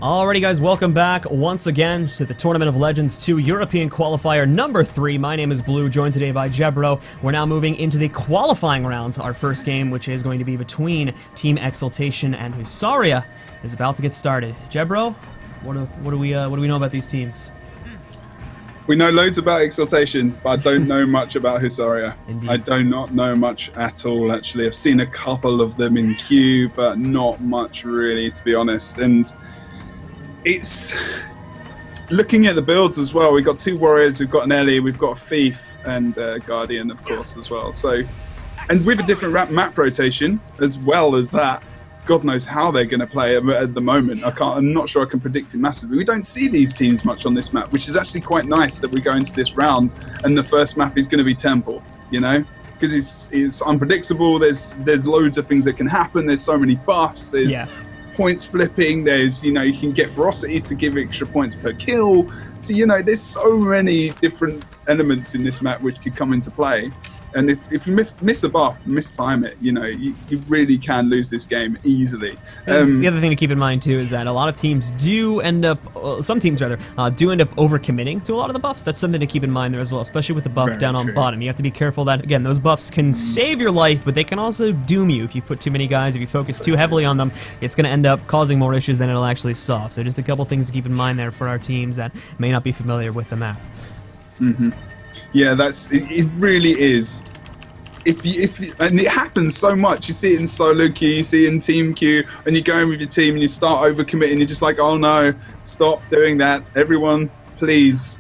Alrighty guys, welcome back once again to the Tournament of Legends 2 European Qualifier number 3. My name is Blue, joined today by Jebro. We're now moving into the qualifying rounds. Our first game, which is going to be between Team Exaltation and Husaria, is about to get started. Jebro, what do we know about these teams? We know loads about Exaltation, but I don't know much about Husaria. Indeed. I do not know much at all, actually. I've seen a couple of them in queue, but not much really, to be honest. And it's looking at the builds as well. We've got two warriors, we've got an Ellie, we've got a thief, and a guardian, of course, as well. So, and with a different map rotation as well as that, God knows how they're going to play at the moment. I'm not sure I can predict it massively. We don't see these teams much on this map, which is actually quite nice that we go into this round and the first map is going to be Temple, you know, because it's unpredictable. There's loads of things that can happen. There's so many buffs. There's points flipping. There's, you know, you can get ferocity to give extra points per kill. So, you know, there's so many different elements in this map which could come into play. And if you miss a buff, mistime it, you know, you really can lose this game easily. The other thing to keep in mind too is that a lot of teams do end up, some teams rather, do end up overcommitting to a lot of the buffs. That's something to keep in mind there as well, especially with the buff down on bottom. You have to be careful that, again, those buffs can save your life, but they can also doom you if you put too many guys, if you focus too heavily on them. It's going to end up causing more issues than it'll actually solve. So just a couple things to keep in mind there for our teams that may not be familiar with the map. Mm-hmm. Yeah, it really is. And it happens so much. You see it in solo queue, you see it in team queue, and you go in with your team and you start overcommitting. You're just like, oh no, stop doing that. Everyone, please.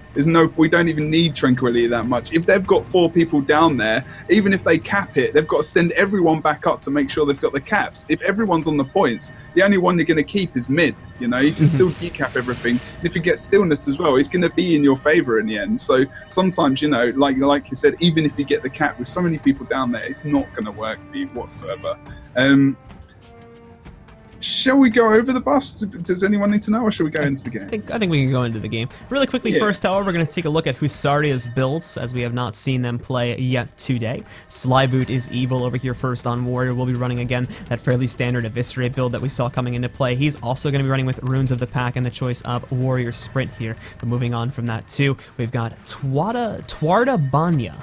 We don't even need tranquility that much. If they've got 4 people down there, even if they cap it, they've got to send everyone back up to make sure they've got the caps. If everyone's on the points, the only one you're going to keep is mid. You know, you can still decap everything. And if you get stillness as well, it's going to be in your favor in the end. So sometimes, you know, like you said, even if you get the cap with so many people down there, it's not going to work for you whatsoever. Shall we go over the buffs? Does anyone need to know, or should we go into the game? I think we can go into the game. Really quickly first, however, we're going to take a look at Husaria's builds, as we have not seen them play yet today. Slyboot is evil over here first on Warrior. We'll be running, again, that fairly standard Eviscerate build that we saw coming into play. He's also going to be running with Runes of the Pack and the choice of Warrior Sprint here. But moving on from that, too, we've got Twarda Banya,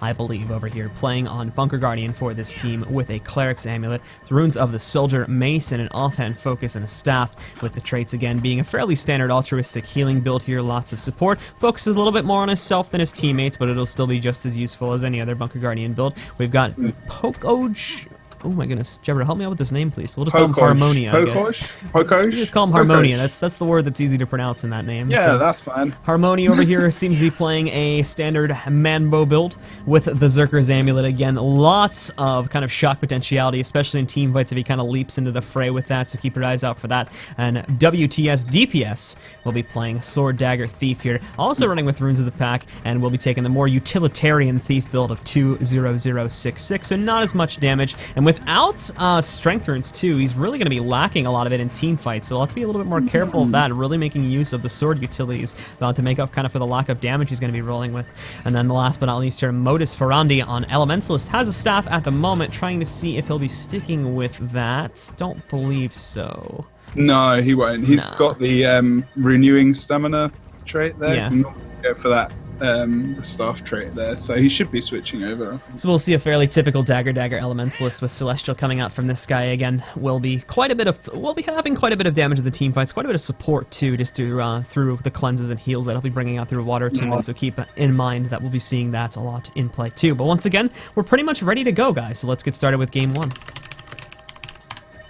I believe, over here, playing on Bunker Guardian for this team with a Cleric's Amulet, the Runes of the Soldier, Mace, and an offhand focus and a staff, with the traits again being a fairly standard altruistic healing build here, lots of support, focuses a little bit more on himself than his teammates, but it'll still be just as useful as any other Bunker Guardian build. We've got Pokoj. Oh my goodness, Jebra, help me out with this name, please. We'll just call him Harmonia, I guess. Pokoj? Just call him Harmonia. That's the word that's easy to pronounce in that name. Yeah, so, that's fine. Harmonia over here seems to be playing a standard Manbo build with the Zerker's Amulet. Again, lots of kind of shock potentiality, especially in team fights if he kind of leaps into the fray with that, so keep your eyes out for that. And WTS DPS will be playing Sword Dagger Thief here, also running with Runes of the Pack, and we'll be taking the more utilitarian Thief build of 20066, so not as much damage. And without Strength Runes too, he's really going to be lacking a lot of it in team fights, so we'll have to be a little bit more careful of that, really making use of the sword utilities to make up kind of for the lack of damage he's going to be rolling with. And then the last but not least here, Modus Ferrandi on Elementalist has a staff at the moment, trying to see if he'll be sticking with that. Don't believe so. No, he won't. He's got the renewing stamina trait there. Yeah. Not go for that. The staff trait there, so he should be switching over, I think. So we'll see a fairly typical Dagger Elementalist with Celestial coming out from this guy. Again, we'll be having quite a bit of damage in the team fights, quite a bit of support too, just through the cleanses and heals that he'll be bringing out through Water Tomb. So keep in mind that we'll be seeing that a lot in play too. But once again, we're pretty much ready to go, guys. So let's get started with game 1.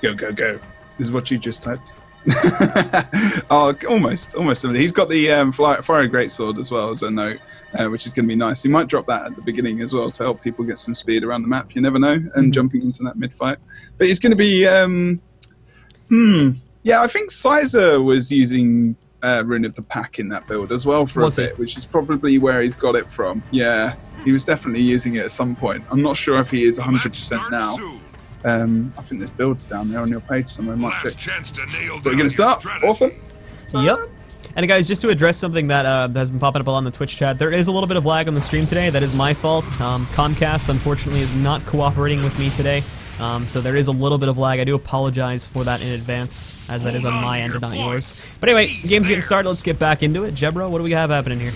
Go, go, go. This is what you just typed. Oh, almost. He's got the Fire Greatsword as well as a note, which is going to be nice. He might drop that at the beginning as well to help people get some speed around the map. You never know, and jumping into that mid fight. But he's going to be, yeah, I think Sizer was using Rune of the Pack in that build as well for a bit, which is probably where he's got it from. Yeah, he was definitely using it at some point. I'm not sure if he is 100% now. I think there's builds down there on your page somewhere. Might check. So we're going to start. Awesome. Yep. And guys, just to address something that has been popping up on the Twitch chat, there is a little bit of lag on the stream today. That is my fault. Comcast, unfortunately, is not cooperating with me today. So there is a little bit of lag. I do apologize for that in advance, as that is on my end and not yours. But anyway, game's getting started. Let's get back into it. Jebro, what do we have happening here?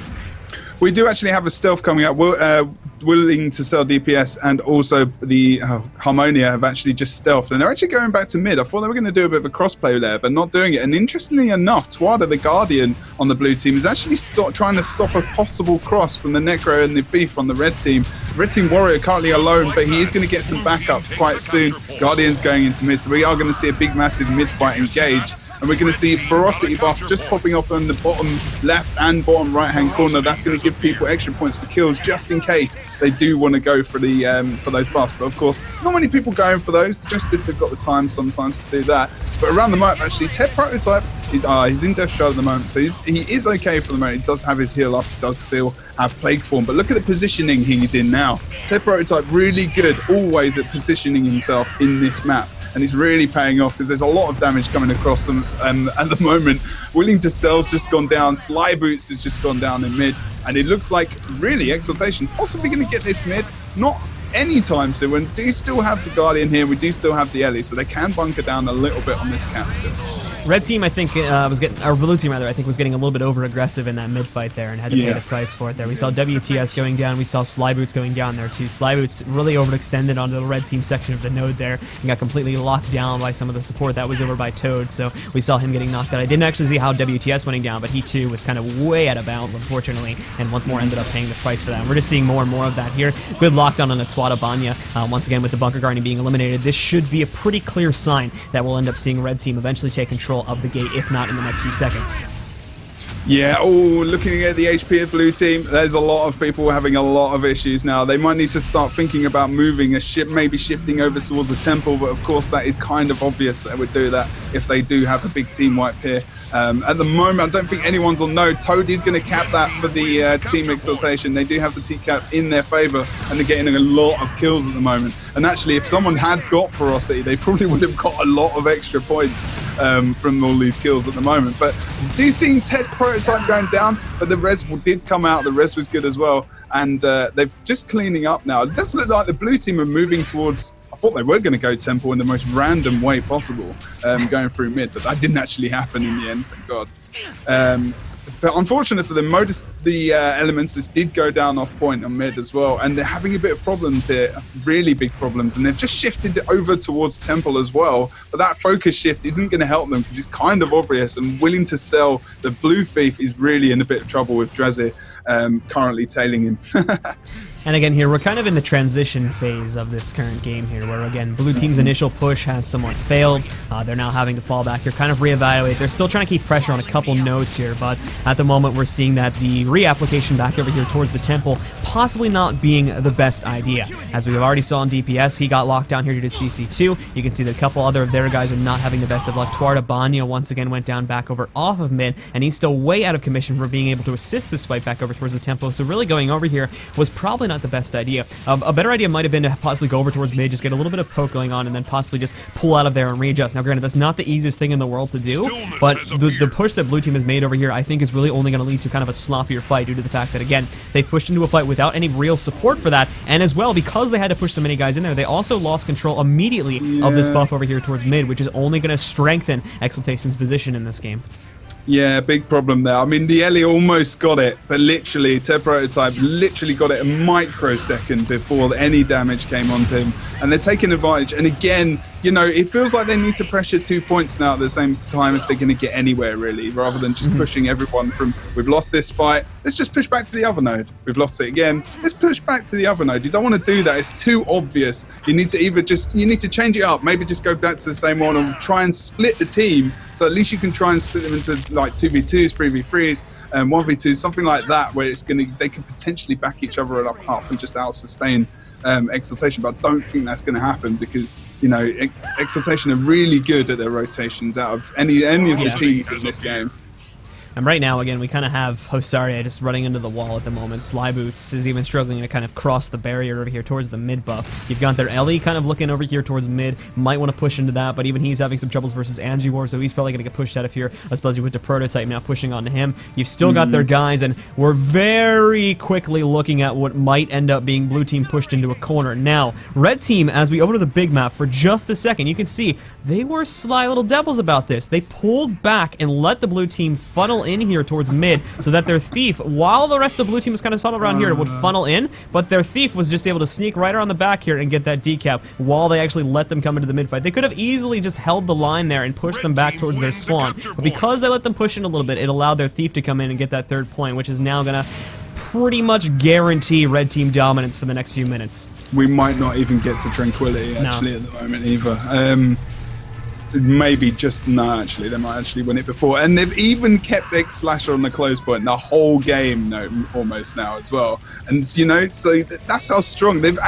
We do actually have a stealth coming up. We're willing to sell DPS, and also the Harmonia have actually just stealthed, and they're actually going back to mid. I thought they were going to do a bit of a crossplay there, but not doing it. And interestingly enough, ToL2, the Guardian on the blue team, is actually trying to stop a possible cross from the Necro and the Thief on the red team. Red team Warrior currently alone, but he is going to get some backup quite soon. Guardian's going into mid, so we are going to see a big, massive mid fight engage. And we're going to see ferocity buffs just popping up on the bottom left and bottom right hand corner. That's going to give people extra points for kills just in case they do want to go for the for those buffs. But of course, not many people going for those, just if they've got the time sometimes to do that. But around the map, actually, Ted Prototype is he's in Death Shard at the moment, so he is okay for the moment. He does have his heal up, he does still have Plague Form. But look at the positioning he's in now. Ted Prototype really good always at positioning himself in this map. And it's really paying off because there's a lot of damage coming across them at the moment. Willing to Sell's just gone down. Sly Boots has just gone down in mid. And it looks like, really, Exaltation possibly going to get this mid. Not anytime soon. We do still have the Guardian here. We do still have the Ellie. So they can bunker down a little bit on this cap still. Red team, I think, was getting, or blue team rather, I think was getting a little bit over aggressive in that mid fight there and had to pay the price for it there. We saw WTS going down, we saw Sly Boots going down there too. Sly Boots really overextended onto the red team section of the node there and got completely locked down by some of the support that was over by ToL2, so we saw him getting knocked out. I didn't actually see how WTS went down, but he too was kind of way out of bounds, unfortunately, and once more ended up paying the price for that. And we're just seeing more and more of that here. Good lockdown on a ToL2 Banya. Once again, with the Bunker Guardian being eliminated, this should be a pretty clear sign that we'll end up seeing red team eventually take control of the gate, if not in the next few seconds. Yeah, looking at the HP of blue team, there's a lot of people having a lot of issues now. They might need to start thinking about moving a ship, maybe shifting over towards the temple, but of course that is kind of obvious that they would do that if they do have a big team wipe here. At the moment, I don't think anyone's on node. ToL2 is going to cap that for the Team Exaltation. They do have the T-cap in their favor, and they're getting a lot of kills at the moment. And actually, if someone had got Ferocity, they probably would have got a lot of extra points from all these kills at the moment. But do see Ted Prototype going down, but the res did come out. The res was good as well. And they've just cleaning up now. It does look like the blue team are moving towards... I thought they were going to go temple in the most random way possible, going through mid, but that didn't actually happen in the end, thank God. But unfortunately for them, the Elementalists did go down off point on mid as well, and they're having a bit of problems here, really big problems, and they've just shifted it over towards temple as well. But that focus shift isn't going to help them because it's kind of obvious, and willing to sell the blue thief is really in a bit of trouble with Drezzy currently tailing him. And again here, we're kind of in the transition phase of this current game here, where again, blue team's initial push has somewhat failed. They're now having to fall back here, kind of reevaluate. They're still trying to keep pressure on a couple nodes here, but at the moment we're seeing that the reapplication back over here towards the temple possibly not being the best idea. As we've already saw in DPS, he got locked down here due to CC2. You can see that a couple other of their guys are not having the best of luck. ToL2 Banya once again went down back over off of mid, and he's still way out of commission for being able to assist this fight back over towards the temple. So really going over here was probably not the best idea. A better idea might have been to possibly go over towards mid, just get a little bit of poke going on, and then possibly just pull out of there and readjust. Now granted, that's not the easiest thing in the world to do, but the push that blue team has made over here I think is really only going to lead to kind of a sloppier fight due to the fact that, again, they pushed into a fight without any real support for that, and as well, because they had to push so many guys in there, they also lost control immediately of this buff over here towards mid, which is only going to strengthen Exaltation's position in this game. Yeah, big problem there. I mean, the Ellie almost got it, but literally, Ted Prototype literally got it a microsecond before any damage came onto him. And they're taking advantage. And again, you know, it feels like they need to pressure 2 points now at the same time if they're going to get anywhere, really, rather than just pushing everyone from, we've lost this fight, let's just push back to the other node. We've lost it again, let's push back to the other node. You don't want to do that. It's too obvious. You need to either you need to change it up, maybe just go back to the same one and try and split the team. So at least you can try and split them into like 2v2s, 3v3s, 1v2s, something like that, where they can potentially back each other up and just out-sustain Exaltation, but I don't think that's going to happen because, you know, Exaltation are really good at their rotations out of any of the teams in this game. And right now, again, we kind of have Husaria just running into the wall at the moment. Slyboots is even struggling to kind of cross the barrier over here towards the mid buff. You've got their Ellie kind of looking over here towards mid. Might want to push into that, but even he's having some troubles versus Angie War, so he's probably going to get pushed out of here. Especially with the Prototype now pushing onto him. You've still got their guys, and we're very quickly looking at what might end up being blue team pushed into a corner. Now, red team, as we open to the big map for just a second, you can see they were sly little devils about this. They pulled back and let the blue team funnel in here towards mid so that their thief, while the rest of blue team was kind of funneled around here, would funnel in, but their thief was just able to sneak right around the back here and get that decap while they actually let them come into the mid fight. They could have easily just held the line there and pushed them back towards their spawn, but because they let them push in a little bit, it allowed their thief to come in and get that third point, which is now gonna pretty much guarantee red team dominance for the next few minutes. We might not even get to Tranquility actually at the moment either. Maybe just actually they might actually win it before, and they've even kept X Slasher on the close point the whole game almost now as well. And you know, so that's how strong they've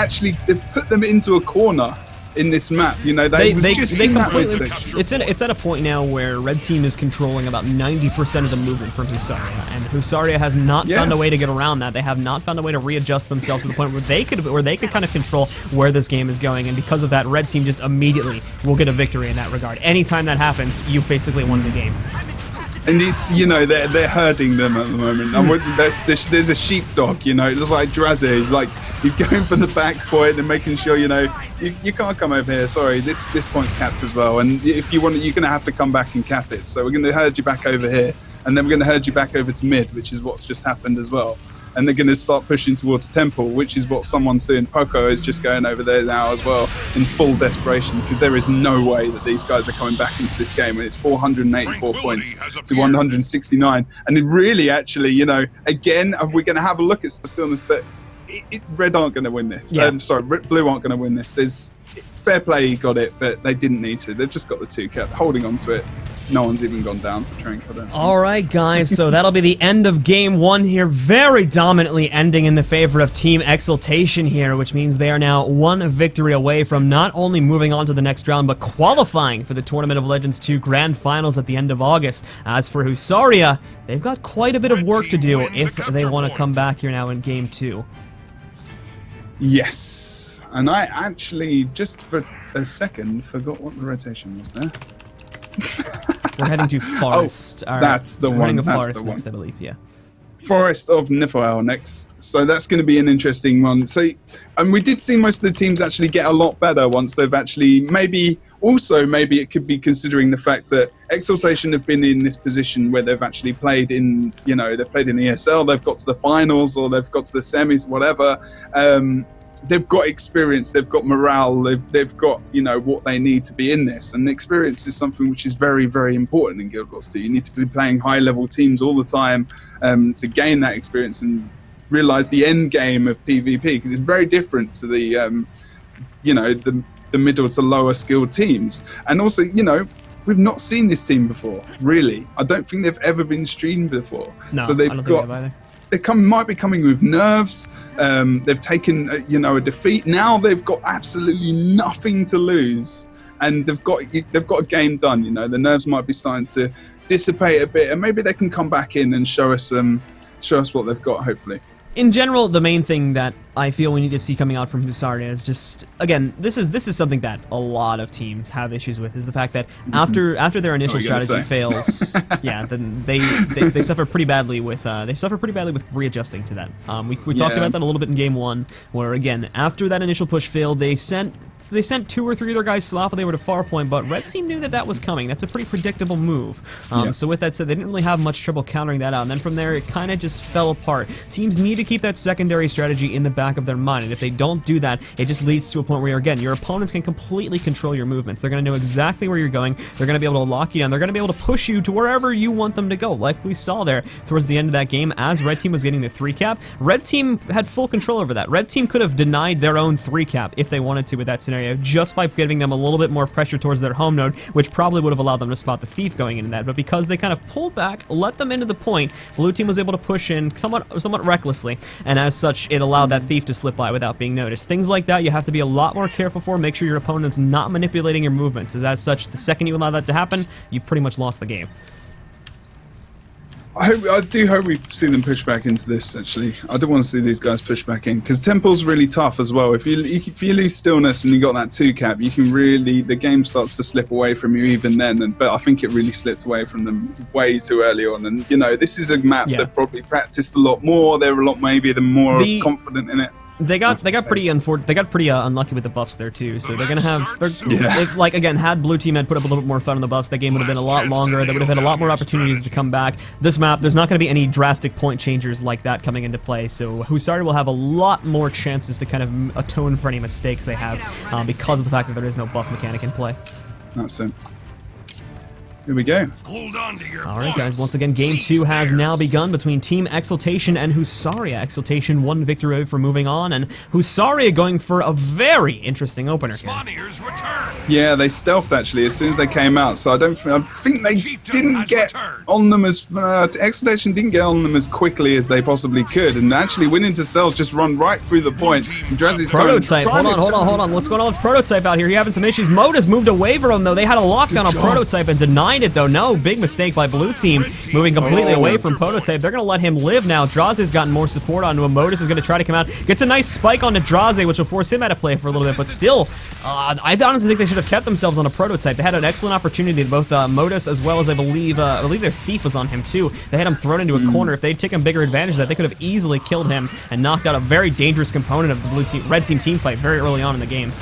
put them into a corner in this map. You know, they completely. It's at a point now where red team is controlling about 90% of the movement from Husaria, and Husaria has not found a way to get around that. They have not found a way to readjust themselves to the point where they could kind of control where this game is going, and because of that, red team just immediately will get a victory in that regard. Anytime that happens, you've basically won the game. And it's, you know, they're herding them at the moment. There's a sheepdog, you know. It looks like Drazzy. He's going for the back point and making sure, you know, you can't come over here. Sorry, this point's capped as well. And if you want, you're going to have to come back and cap it. So we're going to herd you back over here, and then we're going to herd you back over to mid, which is what's just happened as well. And they're going to start pushing towards Temple, which is what someone's doing. Poco is just going over there now as well in full desperation, because there is no way that these guys are coming back into this game. And it's 484 points to 169. And it really, actually, you know, again, we're going to have a look at stillness, but red aren't going to win this. Yeah. Blue aren't going to win this. There's fair play, got it, but they didn't need to. They've just got the 2 cap, holding on to it. No one's even gone down for Trank. Alright guys, so that'll be the end of game 1 here, very dominantly ending in the favor of Team Exaltation here, which means they are now 1 victory away from not only moving on to the next round, but qualifying for the Tournament of Legends 2 Grand Finals at the end of August. As for Husaria, they've got quite a bit of work to do if they want to come back here now in game 2. Yes, and I actually, just for a second, forgot what the rotation was there. We're heading to Forest. That's the one. We're heading to That's Forest the one. next, I believe, yeah. Forest of Nifoel next. So that's going to be an interesting one. So, and we did see most of the teams actually get a lot better once they've actually maybe it could be considering the fact that Exaltation have been in this position where they've actually played in, you know, they've played in ESL, they've got to the finals or they've got to the semis, whatever. They've got experience, they've got morale, they've got, you know, what they need to be in this. And experience is something which is very, very important in Guild Wars 2. You need to be playing high-level teams all the time to gain that experience and realize the end game of PvP, because it's very different to the, you know, the middle to lower skilled teams. And also, you know, we've not seen this team before, really. I don't think they've ever been streamed before. No, so they've got. They might be coming with nerves. They've taken, you know, a defeat. Now they've got absolutely nothing to lose, and they've got a game done. You know, the nerves might be starting to dissipate a bit, and maybe they can come back in and show us what they've got. Hopefully. In general, the main thing that I feel we need to see coming out from Husaria is just, again, this is something that a lot of teams have issues with, is the fact that after their initial strategy fails, yeah, then they suffer pretty badly with readjusting to that. We talked about that a little bit in game 1, where again, after that initial push failed, they sent 2 or 3 of their guys sloppily over to far point, but red team knew that was coming. That's a pretty predictable move. So with that said, they didn't really have much trouble countering that out, and then from there it kind of just fell apart. Teams need to keep that secondary strategy in the back of their mind, and if they don't do that, it just leads to a point where, again, your opponents can completely control your movements. They're going to know exactly where you're going, they're going to be able to lock you down, they're going to be able to push you to wherever you want them to go, like we saw there towards the end of that game. As red team was getting the 3 cap, red team had full control over that. Red team could have denied their own 3 cap if they wanted to with that scenario, just by giving them a little bit more pressure towards their home node, which probably would have allowed them to spot the thief going into that. But because they kind of pulled back, let them into the point, blue team was able to push in somewhat recklessly, and as such, it allowed that thief to slip by without being noticed. Things like that you have to be a lot more careful for. Make sure your opponent's not manipulating your movements, as such, the second you allow that to happen, you've pretty much lost the game. I do hope we see them push back into this, actually. I do want to see these guys push back in, because Temple's really tough as well. If you lose stillness and you got that 2-cap, you can really, the game starts to slip away from you even then. But I think it really slipped away from them way too early on. And, you know, this is a map they've probably practiced a lot more. They're a lot, maybe they're more confident in it. They got pretty unlucky with the buffs there too. So they're gonna have if, like, again, had blue team had put up a little bit more fun on the buffs, that game would have been a lot longer. They would have had a lot more opportunities to come back. This map, there's not going to be any drastic point changers like that coming into play. So Husaria will have a lot more chances to kind of atone for any mistakes they have because of the fact that there is no buff mechanic in play. That's it. Here we go. Hold on to your Alright guys, once again, Game 2 has now begun between Team Exaltation and Husaria. Exaltation 1 victory away from moving on, and Husaria going for a very interesting opener here. Yeah, they stealthed actually as soon as they came out, so I think they didn't get on them as... Exaltation didn't get on them as quickly as they possibly could, and actually went into cells, just run right through the point. Prototype, hold on. What's going on with Prototype out here? You're having some issues. Moda's moved away from him, though. They had a lockdown on Prototype and denied it, though. No, big mistake by blue team, moving completely away from Prototype. They're going to let him live now. Draze's gotten more support onto him. Modus is going to try to come out. Gets a nice spike onto Draze, which will force him out of play for a little bit, but still, I honestly think they should have kept themselves on a Prototype. They had an excellent opportunity to both Modus as well as I believe their Thief was on him too. They had him thrown into a corner. If they'd taken bigger advantage of that, they could have easily killed him and knocked out a very dangerous component of the red team fight very early on in the game.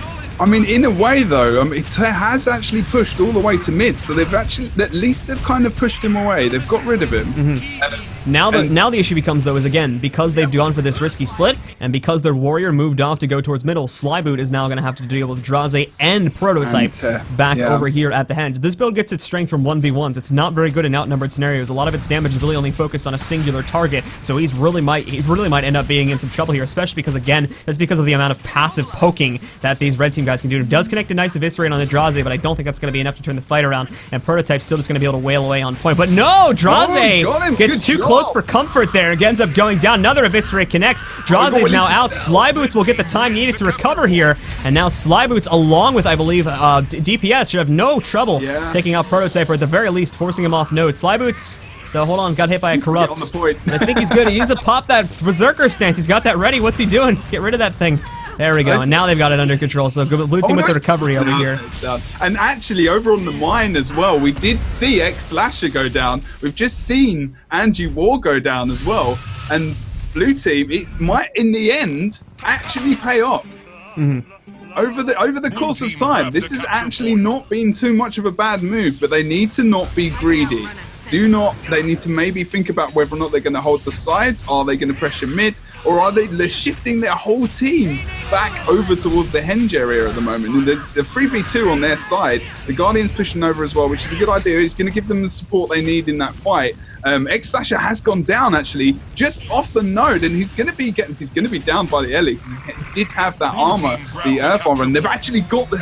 I mean, in a way, though, it has actually pushed all the way to mid, so they've actually, at least they've kind of pushed him away. They've got rid of him. Now the issue becomes, though, is again, because they've gone for this risky split, and because their warrior moved off to go towards middle, Slyboot is now going to have to deal with Draze and Prototype back over here at the hand. This build gets its strength from 1v1s. It's not very good in outnumbered scenarios. A lot of its damage is really only focused on a singular target, so he really might end up being in some trouble here, especially because, again, that's because of the amount of passive poking that these red team guys can do. It does connect a nice eviscerate on the Draze, but I don't think that's going to be enough to turn the fight around, and Prototype's still just going to be able to wail away on point. But no! Draze gets too close for comfort there. It ends up going down. Another eviscerate connects. Draze is now out. Slyboots will get the time needed to recover here, and now Slyboots, along with, I believe, DPS, should have no trouble taking out Prototype, or at the very least forcing him off node. Slyboots, though, hold on, got hit by a corrupt. I think he's good. He needs to pop that berserker stance. He's got that ready. What's he doing? Get rid of that thing. There we go, and now they've got it under control, so good blue team with the recovery over here. And actually, over on the mine as well, we did see X-Slasher go down. We've just seen Angie War go down as well. And blue team, it might, in the end, actually pay off. Over the course of time, this has actually not been too much of a bad move, but they need to not be greedy. They need to maybe think about whether or not they're going to hold the sides. Are they going to pressure mid? Or are they shifting their whole team back over towards the Henge area at the moment? And there's a 3v2 on their side. The Guardian's pushing over as well, which is a good idea. It's going to give them the support they need in that fight. X-Slasher has gone down actually, just off the node, and he's going to be down by the Ellie because he did have that armor, the Earth armor, and they've actually got the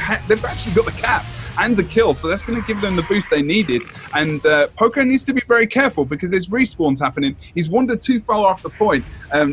cap and the kill, so that's going to give them the boost they needed. And Poco needs to be very careful because there's respawns happening. He's wandered too far off the point.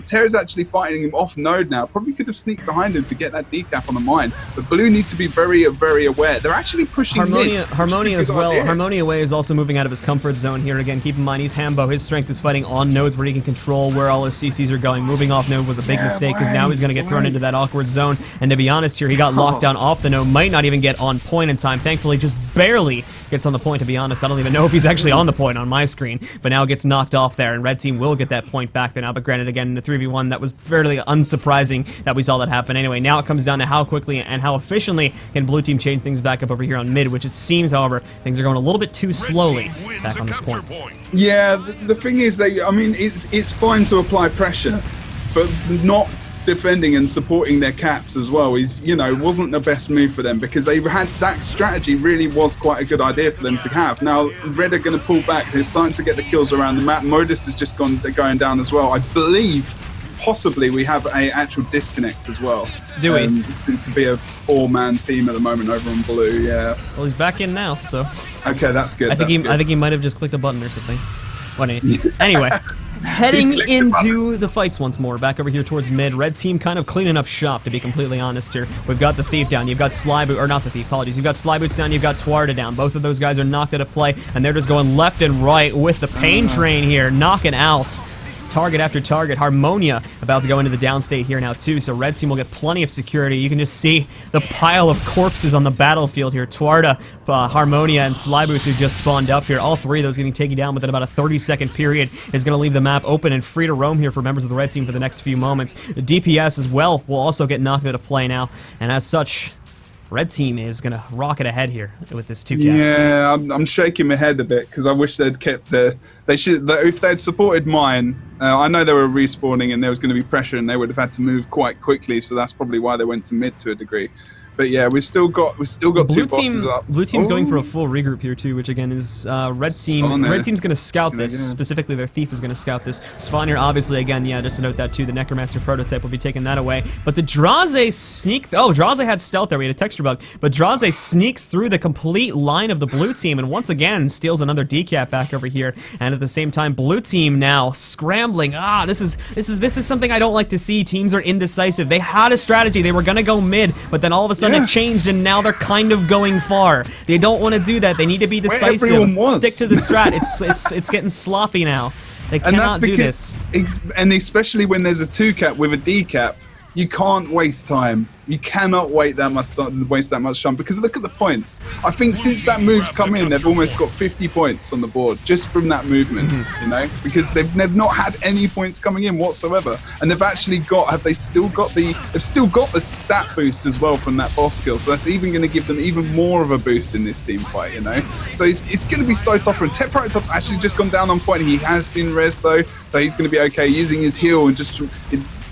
Terra's actually fighting him off node now. Probably could have sneaked behind him to get that decap on the mine, but blue need to be very, very aware. They're actually pushing mid. Harmonia as well. Idea. Harmonia Way is also moving out of his comfort zone here. Again, keep in mind he's Hambo. His strength is fighting on nodes where he can control where all his CCs are going. Moving off node was a big mistake because now he's going to get thrown into that awkward zone. And to be honest here, he got locked down off the node. Might not even get on point in time. Thankfully, just barely gets on the point, to be honest. I don't even know if he's actually on the point on my screen, but now gets knocked off there, and red team will get that point back there now. But granted, again, in the 3v1, that was fairly unsurprising that we saw that happen. Anyway, now it comes down to how quickly and how efficiently can blue team change things back up over here on mid, which it seems, however, things are going a little bit too slowly back on this point. Yeah, the thing is that, I mean, it's fine to apply pressure, but not defending and supporting their caps as well wasn't the best move for them, because they had that strategy really was quite a good idea for them to have. Now red are going to pull back. They're starting to get the kills around the map. Modus has just going down as well. I believe possibly we have a actual disconnect as well. Do we? It seems to be a 4-man team at the moment over on blue. Yeah. Well, he's back in now, so okay, that's good. I think he might have just clicked a button or something. Anyway. Heading into the fights once more, back over here towards mid. Red team kind of cleaning up shop, to be completely honest here. We've got the Thief down, you've got Slyboot, or not the Thief, apologies. You've got Slyboots down, you've got ToL2 down. Both of those guys are knocked out of play, and they're just going left and right with the Pain Train here, knocking out target after target. Harmonia about to go into the downstate here now too, so red team will get plenty of security. You can just see the pile of corpses on the battlefield here. ToL2, Harmonia, and Slyboots who just spawned up here. All three of those getting taken down within about a 30-second period is going to leave the map open and free to roam here for members of the red team for the next few moments. DPS as well will also get knocked out of play now, and as such, red team is going to rocket ahead here with this 2-cap. Yeah, I'm shaking my head a bit because I wish they'd kept if they'd supported mine. I know they were respawning and there was going to be pressure and they would have had to move quite quickly, so that's probably why they went to mid to a degree. But yeah, we've still got two bosses up. Blue team's going for a full regroup here too, which again is red team. Red team's going to scout this. Specifically, their Thief is going to scout this. Svanir, obviously, again, yeah, just to note that too. The Necromancer prototype will be taking that away. But the Draze sneak. Draze had stealth there. We had a texture bug, but Draze sneaks through the complete line of the blue team and once again steals another decap back over here. And at the same time, blue team now scrambling. This is something I don't like to see. Teams are indecisive. They had a strategy. They were going to go mid, but then all of a sudden it changed and now they're kind of going far. They don't want to do that. They need to be decisive. Stick to the strat. It's getting sloppy now. They cannot do this. And especially when there's a 2-cap with a D-cap, you can't waste time. You cannot waste that much time because look at the points. I think since that move's come in, they've almost got 50 points on the board just from that movement, you know, because they've not had any points coming in whatsoever, and they've actually they've still got the stat boost as well from that boss kill, so that's even going to give them even more of a boost in this team fight, you know. So it's going to be so tough. And Teprite's actually just gone down on point. He has been rezzed though, so he's going to be okay using his heal and just.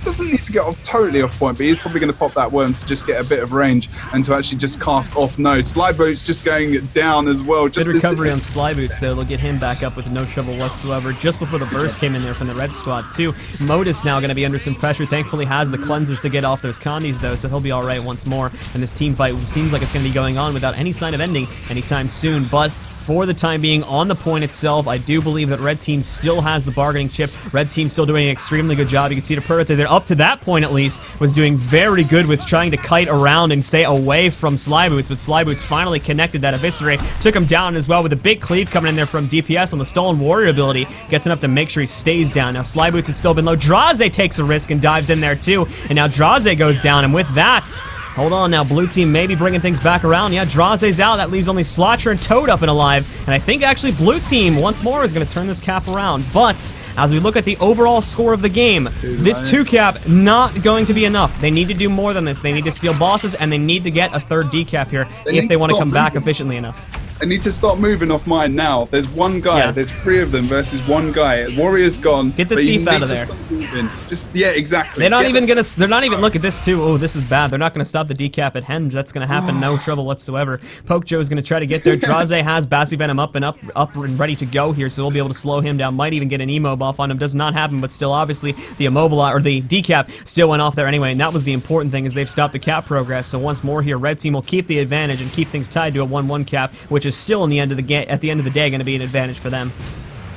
Doesn't need to get totally off point, but he's probably going to pop that worm to just get a bit of range and to actually just cast off node. Slyboot's just going down as well. Good recovery on Slyboots there. They'll get him back up with no trouble whatsoever. Just before the burst came in there from the red squad too. Modus now going to be under some pressure. Thankfully has the cleanses to get off those condies though, so he'll be alright once more. And this team fight seems like it's going to be going on without any sign of ending anytime soon, but for the time being, on the point itself, I do believe that red team still has the bargaining chip. Red team still doing an extremely good job. You can see the prototype there, up to that point at least, was doing very good with trying to kite around and stay away from Slyboots, but Slyboots finally connected that Eviscerate, took him down as well with a big cleave coming in there from DPS on the Stolen Warrior ability, gets enough to make sure he stays down. Now Slyboots has still been low. Draze takes a risk and dives in there too, and now Draze goes down, and with that, hold on now, blue team maybe bringing things back around. Yeah, Draze's out. That leaves only Slotcher and ToL2 up and alive. And I think actually blue team once more is going to turn this cap around. But as we look at the overall score of the game, this 2-cap not going to be enough. They need to do more than this. They need to steal bosses and they need to get a third decap here if they want to come back efficiently enough. I need to start moving off mine now. There's one guy. Yeah. There's 3 of them versus one guy. Warrior's gone. Get the Thief out of there. Exactly. They're not even gonna. They're not even. Look at this too. Oh, this is bad. They're not gonna stop the decap at Henge. That's gonna happen. No trouble whatsoever. Poke Joe is gonna try to get there. Draze has Bassy Venom up and ready to go here, so we'll be able to slow him down. Might even get an emo buff on him. Does not happen, but still, obviously, the immobilize or the decap still went off there anyway. And that was the important thing, is they've stopped the cap progress. So once more here, red team will keep the advantage and keep things tied to a 1-1 cap, which is still in the end of the game. At the end of the day, going to be an advantage for them.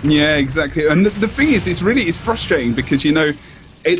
Yeah, exactly. And the thing is, it's frustrating because, you know,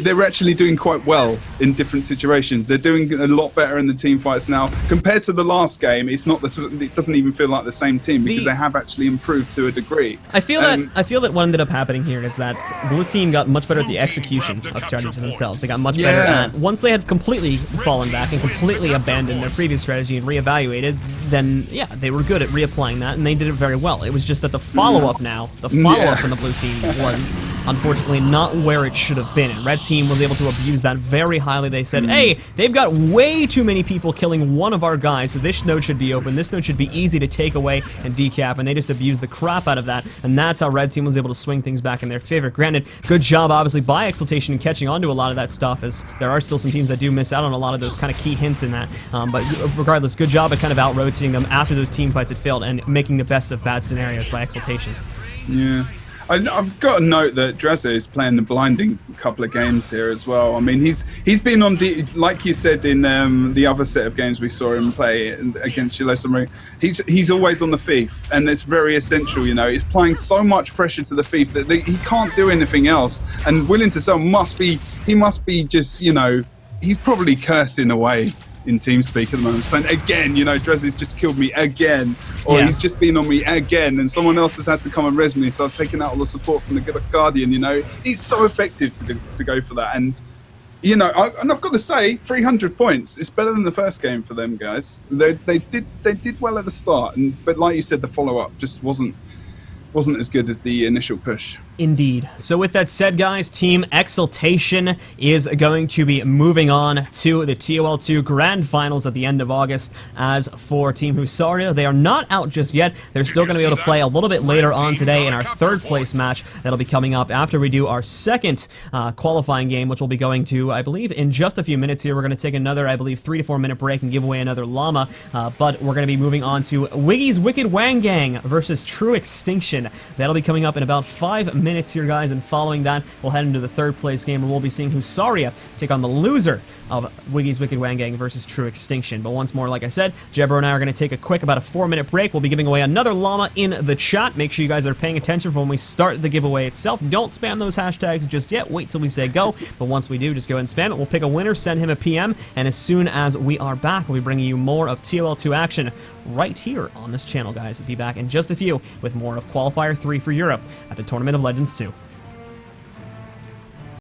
they're actually doing quite well in different situations. They're doing a lot better in the team fights now compared to the last game. It doesn't even feel like the same team because they have actually improved to a degree. I feel that what ended up happening here is that blue team got much better at the execution of strategies themselves. They got much better at, once they had completely fallen back and completely abandoned their previous strategy and reevaluated, then yeah, they were good at reapplying that and they did it very well. It was just that the follow-up now, from the blue team was unfortunately not where it should have been. And red team was able to abuse that very highly. They said, hey, they've got way too many people killing one of our guys, so this node should be open. This node should be easy to take away and decap, and they just abused the crap out of that, and that's how red team was able to swing things back in their favor. Granted, good job obviously by Exaltation in catching on to a lot of that stuff, as there are still some teams that do miss out on a lot of those kind of key hints in that, but regardless, good job at kind of out-rotating them after those team fights had failed and making the best of bad scenarios by Exaltation. Yeah. I've got to note that Drazza is playing the blinding couple of games here as well. I mean, he's been on like you said in the other set of games we saw him play against Shiloh Submarine. He's always on the thief, and it's very essential. You know, he's applying so much pressure to the thief that he can't do anything else. And Willing to Sell must be just, you know, he's probably cursing away in TeamSpeak at the moment, saying again, you know, Drazzy's just killed me again, or he's just been on me again, and someone else has had to come and res me, so I've taken out all the support from the Guardian. You know, it's so effective to go for that, and you know, I've got to say, 300 points. It's better than the first game for them guys. They did well at the start, but like you said, the follow up just wasn't as good as the initial push. Indeed. So with that said, guys, Team Exaltation is going to be moving on to the ToL2 Grand Finals at the end of August. As for Team Husaria, they are not out just yet. They're still going to be able to play a little bit later on today in our third place match that'll be coming up after we do our second qualifying game, which we'll be going to, I believe, in just a few minutes here. We're going to take another, I believe, 3 to 4 minute break and give away another llama, but we're going to be moving on to Wiggy's Wicked Wang Gang versus True Extinction. That'll be coming up in about 5 minutes here, guys, and following that, we'll head into the third place game, and we'll be seeing Husaria take on the loser of Wiggy's Wicked Wang Gang versus True Extinction. But once more, like I said, Jebro and I are going to take a quick, about a 4 minute break. We'll be giving away another llama in the chat. Make sure you guys are paying attention for when we start the giveaway itself. Don't spam those hashtags just yet. Wait till we say go. But once we do, just go ahead and spam it. We'll pick a winner, send him a PM, and as soon as we are back, we'll be bringing you more of ToL2 action right here on this channel, guys. We'll be back in just a few with more of Qualifier 3 for Europe at the Tournament of Legends 2.